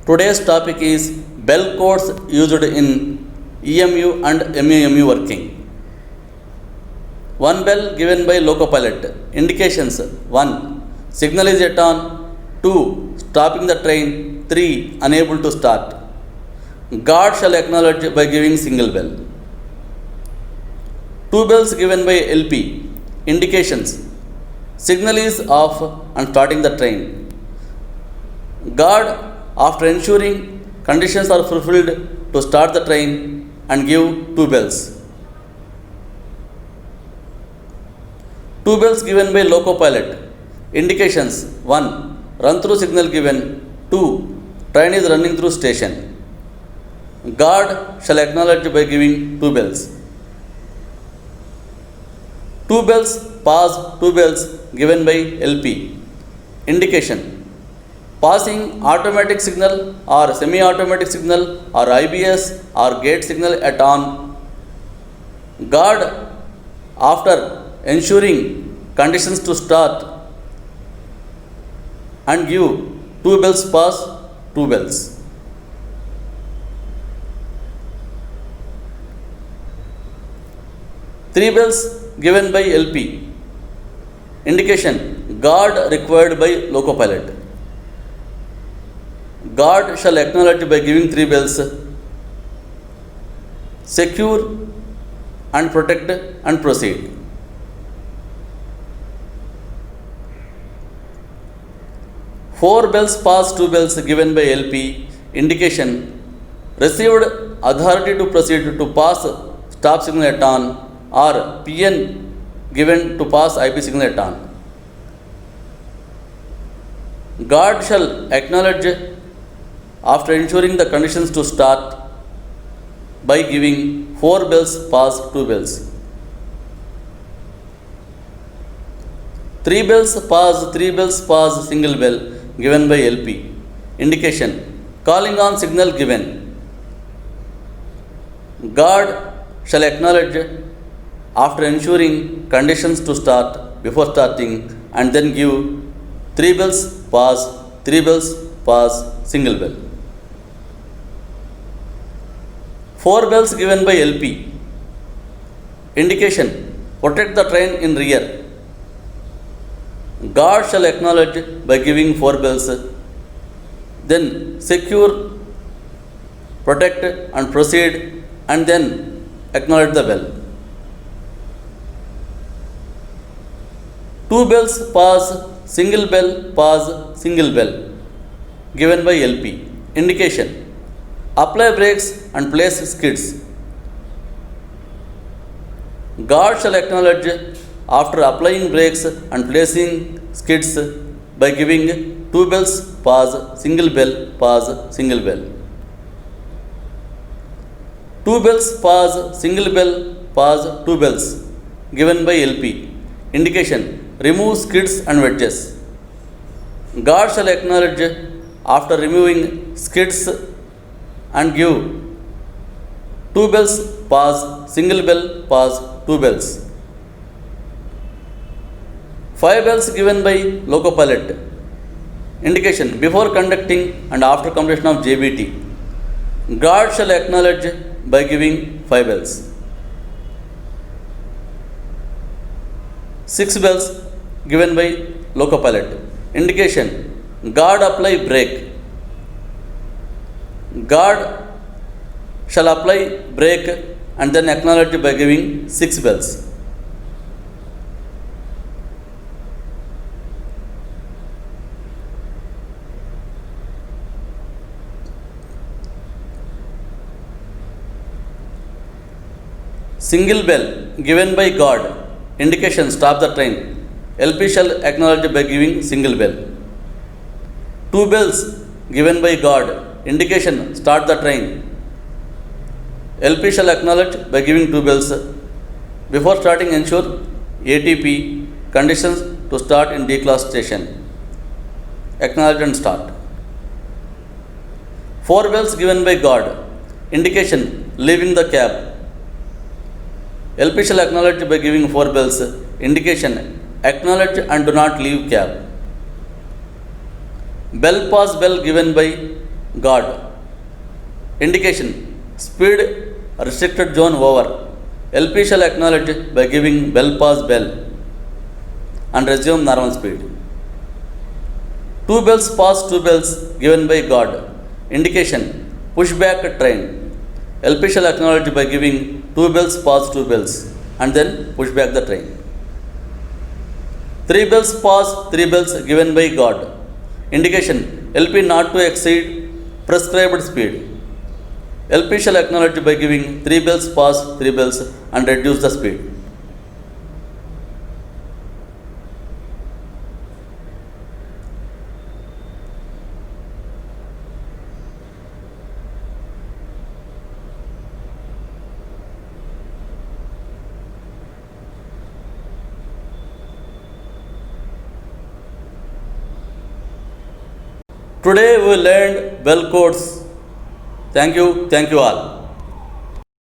Today's topic is bell codes used in EMU and MUMU working. One bell given by Locopilot. Indications: 1. Signal is yet on. 2. Stopping the train. 3. Unable to start. Guard shall acknowledge by giving single bell. Two bells given by LP. Indications: signal is off and starting the train. Guard after ensuring conditions are fulfilled to start the train and give two bells. Two bells given by Locopilot. Indications: 1. Run through signal given. 2. Train is running through station. Guard shall acknowledge by giving two bells. Two bells pause. Two bells given by LP. Indication: passing automatic signal or semi-automatic signal or IBS or gate signal at on. Guard after ensuring conditions to start and give two bells pass. Two bells. Three bells given by LP. Indication: guard required by Locopilot. Guard shall acknowledge by giving three bells. Secure and protect and proceed. Four bells pass. Two bells given by LP. Indication: received authority to proceed to pass stop signal at on, or PN given to pass IP signal at on. Guard shall acknowledge after ensuring the conditions to start by giving four bells pass. Two bells. Three bells pass. Three bells pass. Single bell given by LP. Indication: calling on signal given. Guard shall acknowledge after ensuring conditions to start before starting and then give three bells pass. Three bells pass. Single bell. Four bells given by LP. Indication: protect the train in rear. Guard shall acknowledge by giving four bells. Then secure, protect and proceed and then acknowledge the bell. Two bells pass. Single bell pass. Single bell given by LP. Indication: apply brakes and place skids. Guard shall acknowledge after applying brakes and placing skids by giving two bells pass. Single bell pass. Single bell. Two bells pass. Single bell pass. Two bells given by LP. Indication: remove skids and wedges. Guard shall acknowledge after removing skids and give two bells pass. Single bell pass. Two bells. Five bells given by Locopilot. Indication: before conducting and after completion of JBT. Guard shall acknowledge by giving five bells. Six bells given by Locopilot. Indication: guard apply brake. Guard shall apply brake and then acknowledge by giving six bells. Single bell given by guard. Indication: stop the train. LP shall acknowledge by giving single bell. Two bells given by guard. Indication: start the train. LP shall acknowledge by giving two bells. Before starting, ensure ATP conditions to start in D class station. Acknowledge and start. Four bells given by guard. Indication: leaving the cab. LP shall acknowledge by giving four bells. Indication: acknowledge and do not leave cab. Bell pass bell given by guard. Indication: speed restricted zone over. LP shall acknowledge by giving bell pause bell and resume normal speed. Two bells pause, two bells given by guard. Indication: push back train. LP shall acknowledge by giving two bells pause, two bells and then push back the train. Three bells pause, three bells given by guard. Indication: LP not to exceed prescribed speed. LP shall acknowledge by giving three bells pause, three bells and reduce the speed. Today we learned bell codes. Thank you all.